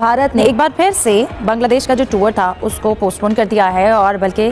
भारत ने एक बार फिर से बांग्लादेश का जो टूर था उसको पोस्टपोन कर दिया है और बल्कि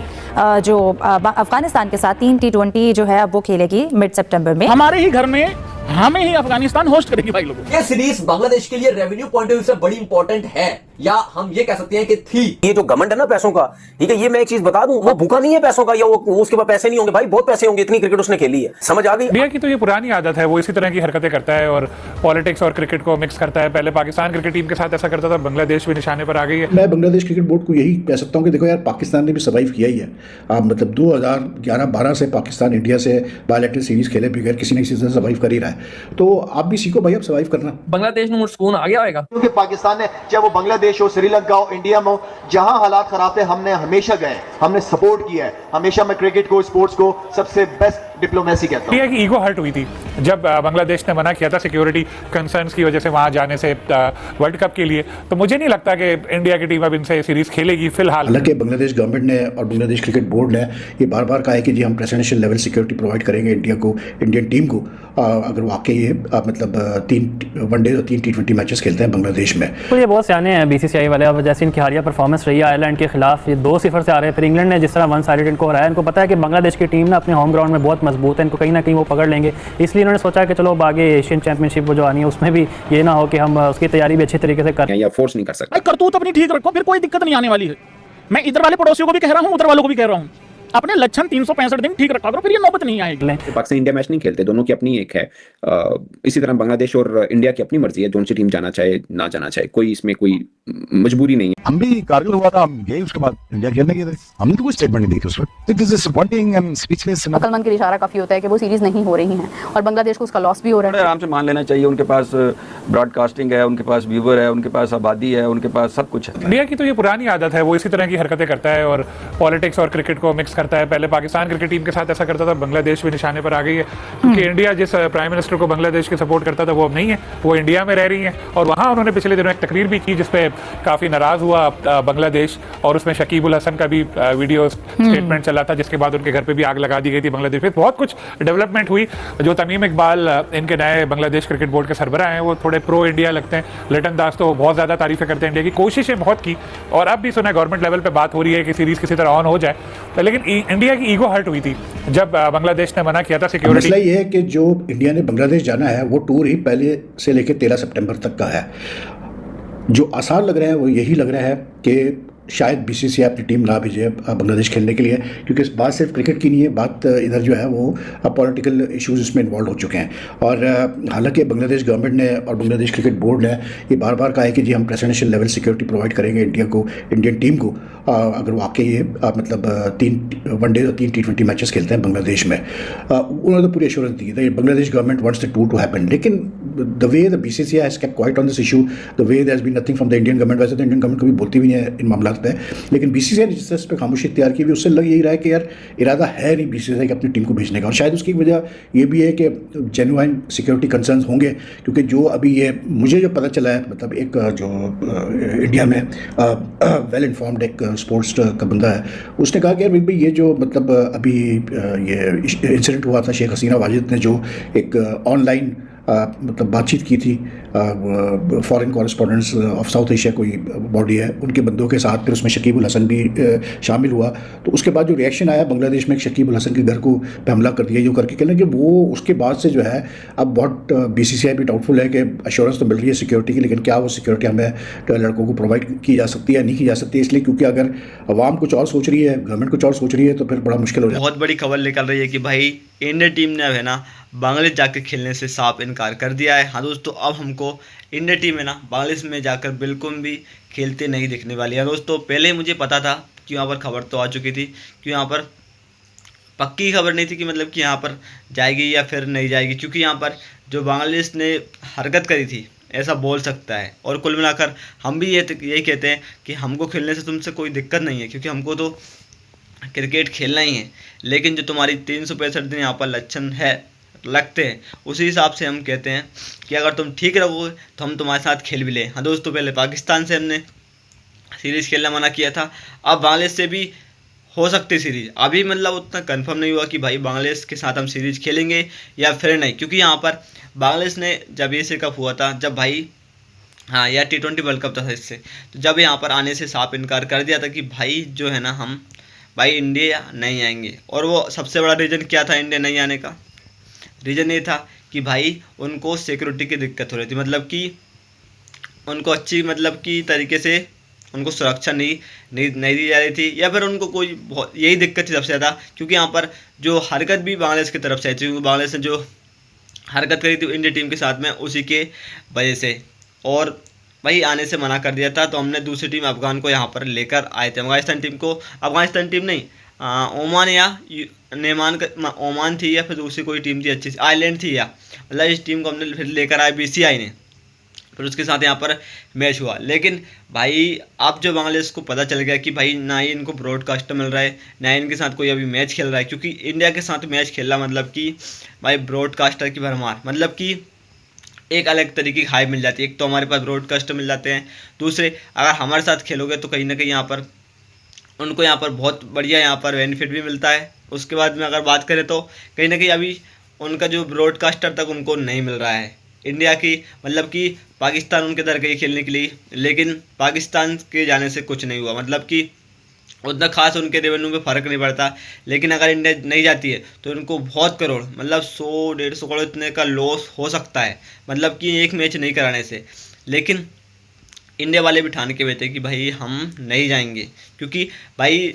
जो अफगानिस्तान के साथ 3 T20 जो है अब वो खेलेगी मिड सितंबर में। हमारे ही घर में हमें ही अफगानिस्तान होस्ट करेगी भाई लोगों। ये सीरीज बांग्लादेश के लिए रेवेन्यू पॉइंट ऑफ व्यू से बड़ी इंपॉर्टेंट है, या हम ये कह सकते हैं कि थी। ये जो घमंड है ना पैसों का, ठीक है, ये मैं एक चीज बता दूं, वो भूखा नहीं है पैसों का, या वो उसके पास पैसे नहीं होंगे भाई, बहुत पैसे होंगे, इतनी क्रिकेट उसने खेली है, समझ आ गई। इंडिया की तो ये पुरानी आदत है, वो इसी तरह की हरकतें करता है और पॉलिटिक्स और क्रिकेट को मिक्स करता है। पहले पाकिस्तान क्रिकेट टीम के साथ ऐसा करता था, बांग्लादेश भी निशाने पर आ गई है। मैं बांग्लादेश क्रिकेट बोर्ड को यही कह सकता हूँ कि देखो यार, पाकिस्तान ने भी सर्वाइव किया ही है। आप मतलब 2011-12 से पाकिस्तान इंडिया से बायलैटरल सीरीज खेले बगैर किसी न किसी से सर्वाइव कर ही रहा है, तो आप भी सीखो भाई, अब सर्वाइव करना। बांग्लादेश में सुकून आ गया होगा, क्योंकि पाकिस्तान ने, चाहे वो बांग्लादेश हो, श्रीलंका हो, इंडिया में हो, जहां हालात खराब थे हमने हमेशा गए, हमने सपोर्ट किया है। हमेशा मैं क्रिकेट को, स्पोर्ट्स को सबसे बेस्ट डिप्लोमेसी कहता हूं। इंडिया की ईगो हर्ट हुई थी जब बांग्लादेश ने मना किया था सिक्योरिटी कंसर्न्स की वजह से वहां जाने से वर्ल्ड कप के लिए। तो मुझे नहीं लगता कि इंडिया की टीम अब इनसे सीरीज खेलेगी फिलहाल। हालांकि बांग्लादेश गवर्नमेंट ने और बांग्लादेश क्रिकेट बोर्ड ने ये बार बार कहा है कि जी हम प्रेसिडेंशियल लेवल सिक्योरिटी प्रोवाइड करेंगे इंडिया को, इंडियन टीम को, अगर वाकई ये मतलब 3 वनडे और 3 T20 मैचेस खेलते हैं बांग्लादेश में। तो ये बहुत सियाने हैं बीसीसीआई वाले। अब जैसे इनकी हालिया परफॉर्मेंस रही है आयरलैंड के खिलाफ, ये 2-0 से आ रहे हैं, फिर इंग्लैंड ने जिस तरह 1 साइडेड इनको हराया, इनको पता है कि बांग्लादेश की टीम ना अपने होम ग्राउंड में बहुत मजबूत है, इनको कहीं ना कहीं वो पकड़ लेंगे। इसलिए इन्होंने सोचा कि चलो अब आगे एशियन चैंपियनशिप जो आनी है उसमें भी ये ना हो कि हम उसकी तैयारी भी अच्छी तरीके से करें या फोर्स नहीं कर सकते। करतूत अपनी ठीक रखो, फिर कोई दिक्कत नहीं आने वाली है। मैं इधर वाले पड़ोसियों को भी कह रहा हूँ, उधर वालों को भी कह रहा हूँ, अपने लक्षण 365 दिन ठीक रखा करो, फिर ये नौबत नहीं आएगी। पाकिस्तान इंडिया मैच नहीं खेलते, दोनों की अपनी एक है। इसी तरह बांग्लादेश और इंडिया की अपनी मर्जी है, कौन सी टीम जाना चाहे ना जाना चाहे, कोई इसमें कोई मजबूरी नहीं है। हम भी कारगिल हुआ था, हम गए उसके बाद इंडिया खेलने गए थे, हमने तो कोई स्टेटमेंट नहीं देखी उस वक्त। This is disappointing and speechless. अकलमंद के लिए इशारा काफी होता है कि वो सीरीज नहीं हो रही हैं और बांग्लादेश को उसका लॉस भी हो रहा है। आराम से मान लेना चाहिए, उनके पास ब्रॉडकास्टिंग है, उनके पास व्यूवर है, उनके पास आबादी है, उनके पास सब कुछ है। इंडिया की तो ये पुरानी आदत है, वो इसी तरह की हरकतें करता है और पॉलिटिक्स और क्रिकेट को मिक्स करता है। पहले पाकिस्तान क्रिकेट टीम के साथ ऐसा करता था, बांग्लादेश भी निशाने पर आ गई है, क्योंकि इंडिया जिस प्राइम मिनिस्टर को बांग्लादेश की सपोर्ट करता था वो अब नहीं है, वो इंडिया में रह रही है। और वहाँ उन्होंने पिछले दिनों एक तकरीर भी की जिसपे काफ़ी नाराज़ हुआ बांग्लादेश, और उसमें शकीब उल हसन का भी वीडियो स्टेटमेंट चला था, जिसके बाद उनके घर पे भी आग लगा दी गई थी बांग्लादेश में। बहुत कुछ डेवलपमेंट हुई। जो तमीम इकबाल इनके नए बांग्लादेश क्रिकेट बोर्ड के सरबराह हैं, वो थोड़े प्रो इंडिया लगते हैं। लिटन दास तो बहुत ज़्यादा तारीफें करते हैं, इंडिया की कोशिशें बहुत की, और अब भी सुना गवर्नमेंट लेवल पर बात हो रही है कि सीरीज़ किसी तरह ऑन हो जाए। लेकिन इंडिया की ईगो हर्ट हुई थी जब बांग्लादेश ने मना किया था सिक्योरिटी। मसला ये है कि जो इंडिया ने बांग्लादेश जाना है वो टूर ही पहले से लेकर 13 सितंबर तक का है। जो आसार लग रहा है वो यही लग रहा है कि शायद बीसीसीआई अपनी टीम ना भेजे बांग्लादेश खेलने के लिए, क्योंकि इस बात सिर्फ क्रिकेट की नहीं है, बात इधर जो है वो पॉलिटिकल इश्यूज इसमें इन्वॉल्व हो चुके हैं। और हालांकि बांग्लादेश गवर्नमेंट ने और बांग्लादेश क्रिकेट बोर्ड ने ये बार बार कहा है कि जी हम प्रेसिडेंशियल लेवल सिक्योरिटी प्रोवाइड करेंगे इंडिया को, इंडियन टीम को, अगर वाकई ये मतलब 3 वनडे और 3 T20 मैचेस खेलते हैं बांग्लादेश में। उन्होंने तो पूरी एश्योरेंस दी थी Bangladesh government wants the tour to happen. लेकिन the way the BCCI has kept quiet on this issue, the way there has been nothing from the Indian government. वैसे तो इंडियन गवर्नमेंट कभी बोलती भी नहीं है इन मामलों पे, लेकिन बीसीसीआई ने जिस पर खामोशी इख्तियार की, उससे लग यही रहा है कि यार इरादा है नहीं बीसीसीआई के अपनी टीम को भेजने का। और शायद उसकी वजह ये भी है कि जेन्युइन सिक्योरिटी कंसर्न्स होंगे, क्योंकि जो अभी ये मुझे जो पता चला है, मतलब एक जो इंडिया में वेल इन्फॉर्म्ड एक स्पोर्ट्स का बंदा है, उसने कहा कि यार भाई ये जो मतलब अभी ये इंसिडेंट हुआ था, शेख हसीना वाजिद ने जो एक ऑनलाइन मतलब बातचीत की थी foreign correspondents of south Asia कोई बॉडी है उनके बंदों के साथ, फिर उसमें शकीब उल हसन भी शामिल हुआ। तो उसके बाद जो रिएक्शन आया बांग्लादेश में, शकीब उल हसन के घर को हमला कर दिया, जो करके कहना कि वो उसके बाद से जो है अब बहुत बीसीसीआई भी डाउटफुल है कि अश्योरेंस तो मिल रही है सिक्योरिटी की, लेकिन क्या वो सिक्योरिटी हमें लड़कों को प्रोवाइड की जा सकती है या नहीं की जा सकती है। इसलिए क्योंकि अगर अवाम कुछ और सोच रही है, गवर्नमेंट कुछ और सोच रही है, तो फिर बड़ा मुश्किल हो जाए। बहुत बड़ी खबर निकल रही है कि भाई इंडिया टीम ने अब है ना बांग्लादेश जाकर खेलने से साफ इनकार कर दिया है। हाँ दोस्तों, अब हमको इंडिया टीम है ना बांग्लादेश में जाकर बिल्कुल भी खेलते नहीं दिखने वाली है। दोस्तों पहले मुझे पता था कि यहाँ पर खबर तो आ चुकी थी, कि यहाँ पर पक्की खबर नहीं थी कि मतलब कि यहाँ पर जाएगी या फिर नहीं जाएगी, क्योंकि यहाँ पर जो बांग्लादेश ने हरकत करी थी ऐसा बोल सकता है। और कुल मिलाकर हम भी यही कहते हैं कि हमको खेलने से तुमसे कोई दिक्कत नहीं है, क्योंकि हमको तो क्रिकेट खेलना ही है। लेकिन जो तुम्हारी 365 दिन यहाँ पर लक्षण है लगते हैं, उसी हिसाब से हम कहते हैं कि अगर तुम ठीक रहोगे तो हम तुम्हारे साथ खेल भी लें। हाँ दोस्तों, पहले पाकिस्तान से हमने सीरीज़ खेलना मना किया था, अब बांग्लादेश से भी हो सकती सीरीज़। अभी मतलब उतना कंफर्म नहीं हुआ कि भाई बांग्लादेश के साथ हम सीरीज़ खेलेंगे या फिर नहीं, क्योंकि यहाँ पर बांग्लादेश ने जब एशिया कप हुआ था, जब भाई हाँ, या T20 वर्ल्ड कप था इससे। तो जब यहाँ पर आने से साफ इनकार कर दिया था कि भाई जो है ना हम भाई इंडिया नहीं आएंगे। और वो सबसे बड़ा रीज़न क्या था इंडिया नहीं आने का? रीज़न ये था कि भाई उनको सिक्योरिटी की दिक्कत हो रही थी, मतलब कि उनको अच्छी मतलब कि तरीके से उनको सुरक्षा नहीं दी जा रही थी, या फिर उनको कोई बहुत यही दिक्कत थी सबसे ज़्यादा, क्योंकि यहाँ पर जो हरकत भी बांग्लादेश की तरफ से आई थी, क्योंकि बांग्लादेश ने जो हरकत करी थी इंडिया टीम के साथ में उसी के वजह से, और भाई आने से मना कर दिया था। तो हमने दूसरी टीम अफगान को यहाँ पर लेकर आए थे, अफगानिस्तान टीम को, अफगानिस्तान टीम नहीं ओमान या ओमान थी, या फिर दूसरी कोई टीम थी अच्छी सी, आयरलैंड थी, या मतलब इस टीम को हमने फिर लेकर आए BCI ने, फिर उसके साथ यहाँ पर मैच हुआ। लेकिन भाई अब जो बांग्लादेश को पता चल गया कि भाई ना ही इनको ब्रॉडकास्टर मिल रहा है, ना ही इनके साथ कोई अभी मैच खेल रहा है, क्योंकि इंडिया के साथ मैच खेलना मतलब कि भाई ब्रॉडकास्टर की भरमार, मतलब कि एक अलग तरीके की हाइप मिल जाती है। एक तो हमारे पास ब्रॉडकास्टर मिल जाते हैं, दूसरे अगर हमारे साथ खेलोगे तो कहीं ना कहीं यहाँ पर उनको यहाँ पर बहुत बढ़िया यहाँ पर बेनिफिट भी मिलता है। उसके बाद में अगर बात करें तो कहीं ना कहीं अभी उनका जो ब्रॉडकास्टर तक उनको नहीं मिल रहा है इंडिया की, मतलब कि पाकिस्तान उनके दर गई खेलने के लिए, लेकिन पाकिस्तान के जाने से कुछ नहीं हुआ, मतलब कि उतना खास उनके रेवेन्यू में फ़र्क नहीं पड़ता। लेकिन अगर इंडिया नहीं जाती है तो उनको बहुत करोड़, मतलब 100-150 करोड़ इतने का लॉस हो सकता है, मतलब कि एक मैच नहीं कराने से। लेकिन इंडिया वाले भी ठान के बैठे कि भाई हम नहीं जाएंगे, क्योंकि भाई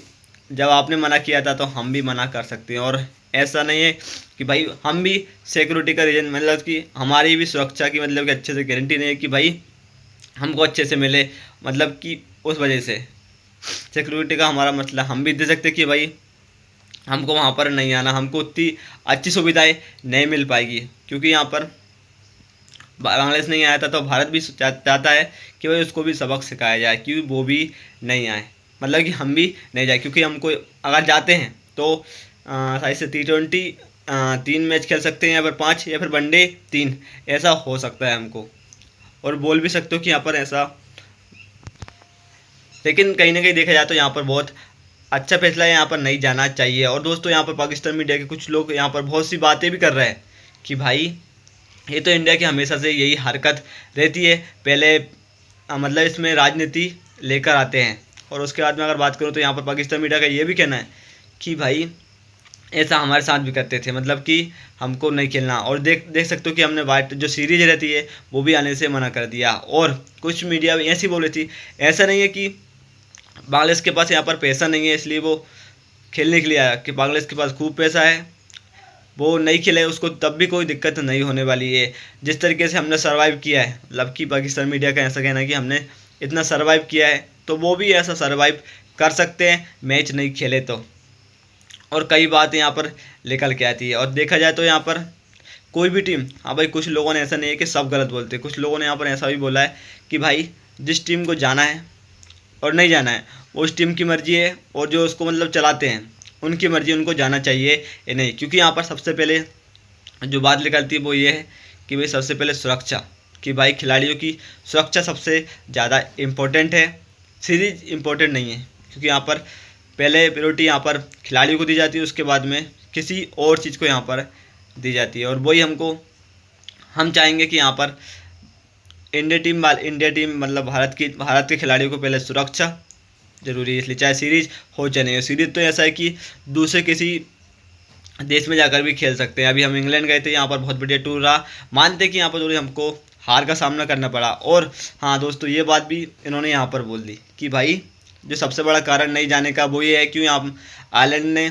जब आपने मना किया था तो हम भी मना कर सकते हैं, और ऐसा नहीं है कि भाई हम भी सिक्योरिटी का रीज़न, मतलब कि हमारी भी सुरक्षा की मतलब कि अच्छे से गारंटी नहीं है कि भाई हमको अच्छे से मिले, मतलब कि उस वजह से सिक्योरिटी का हमारा मसला हम भी दे सकते कि भाई हमको वहाँ पर नहीं आना, हमको उतनी अच्छी सुविधाएं नहीं मिल पाएगी, क्योंकि यहाँ पर बांग्लादेश नहीं आया था तो भारत भी चाहता है कि भाई उसको भी सबक सिखाया जाए कि वो भी नहीं आए, मतलब कि हम भी नहीं जाए, क्योंकि हमको अगर जाते हैं तो शायद से T20 3 मैच खेल सकते हैं, या फिर 5, या फिर वनडे 3, ऐसा हो सकता है हमको, और बोल भी सकते हो कि यहाँ पर ऐसा। लेकिन कहीं ना कहीं देखा जाए तो यहाँ पर बहुत अच्छा फैसला है, यहाँ पर नहीं जाना चाहिए। और दोस्तों यहाँ पर पाकिस्तान मीडिया के कुछ लोग यहाँ पर बहुत सी बातें भी कर रहे हैं कि भाई ये तो इंडिया की हमेशा से यही हरकत रहती है, पहले मतलब इसमें राजनीति लेकर आते हैं। और उसके बाद में अगर बात करूँ तो यहाँ पर पाकिस्तान मीडिया का ये भी कहना है कि भाई ऐसा हमारे साथ भी करते थे, मतलब कि हमको नहीं खेलना। और देख सकते हो कि हमने वाइट जो सीरीज रहती है वो भी आने से मना कर दिया। और कुछ मीडिया ऐसी बोल रही थी, ऐसा नहीं है कि बांग्लादेश के पास यहाँ पर पैसा नहीं है इसलिए वो खेलने के लिए आया, कि बांग्लादेश के पास खूब पैसा है, वो नहीं खेले उसको तब भी कोई दिक्कत नहीं होने वाली है। जिस तरीके से हमने सर्वाइव किया है, मतलब कि पाकिस्तान मीडिया का ऐसा कहना है कि हमने इतना सर्वाइव किया है तो वो भी ऐसा सर्वाइव कर सकते हैं मैच नहीं खेले तो। और कई बात यहाँ पर निकल के आती है। और देखा जाए तो यहाँ पर कोई भी टीम, हाँ भाई कुछ लोगों ने ऐसा नहीं है कि सब गलत बोलते, कुछ लोगों ने यहाँ पर ऐसा भी बोला है कि भाई जिस टीम को जाना है और नहीं जाना है वो उस टीम की मर्ज़ी है, और जो उसको मतलब चलाते हैं उनकी मर्ज़ी, उनको जाना चाहिए या नहीं। क्योंकि यहाँ पर सबसे पहले जो बात निकलती है वो ये है कि भाई सबसे पहले सुरक्षा, कि भाई खिलाड़ियों की सुरक्षा सबसे ज़्यादा इम्पोर्टेंट है, सीरीज इम्पोर्टेंट नहीं है। क्योंकि यहाँ पर पहले प्रायोरिटी यहाँ पर खिलाड़ियों को दी जाती है, उसके बाद में किसी और चीज़ को यहाँ पर दी जाती है। और वही हम चाहेंगे कि यहाँ पर इंडिया टीम मतलब भारत के खिलाड़ियों को पहले सुरक्षा ज़रूरी है, इसलिए चाहे सीरीज हो चाहे नहीं हो। सीरीज तो ऐसा है कि दूसरे किसी देश में जाकर भी खेल सकते हैं। अभी हम इंग्लैंड गए थे, यहाँ पर बहुत बढ़िया टूर रहा, मानते कि यहाँ पर थोड़ी हमको हार का सामना करना पड़ा। और हाँ दोस्तों, ये बात भी इन्होंने यहाँ पर बोल दी कि भाई जो सबसे बड़ा कारण नहीं जाने का वो ये है कि आयरलैंड ने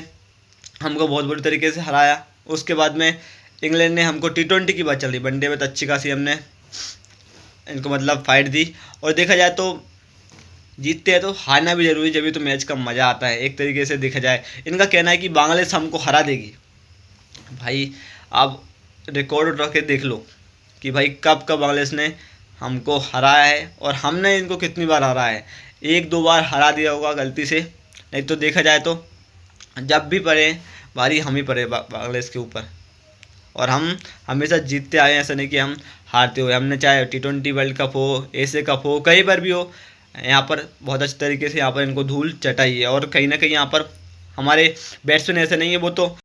हमको बहुत बुरी तरीके से हराया, उसके बाद में इंग्लैंड ने हमको T20 की बात चल रही, वनडे में तो अच्छी खासी हमने इनको मतलब फाइट दी। और देखा जाए तो जीतते हैं तो हारना भी जरूरी, जब भी तो मैच का मज़ा आता है। एक तरीके से देखा जाए इनका कहना है कि बांग्लादेश हमको हरा देगी। भाई आप रिकॉर्ड उठा के देख लो कि भाई कब बांग्लादेश ने हमको हराया है और हमने इनको कितनी बार हराया है। 1-2 बार हरा दिया होगा गलती से, नहीं तो देखा जाए तो जब भी पड़े बारी हम ही पड़े बांग्लादेश के ऊपर। और हम हमेशा जीतते आए हैं, ऐसा नहीं कि हम हारते हुए। हमने चाहे T20 वर्ल्ड कप हो, एशिया कप हो, कहीं पर भी हो, यहाँ पर बहुत अच्छे तरीके से यहाँ पर इनको धूल चटाई है। और कहीं ना कहीं यहाँ पर हमारे बैट्समैन ऐसे नहीं है, वो तो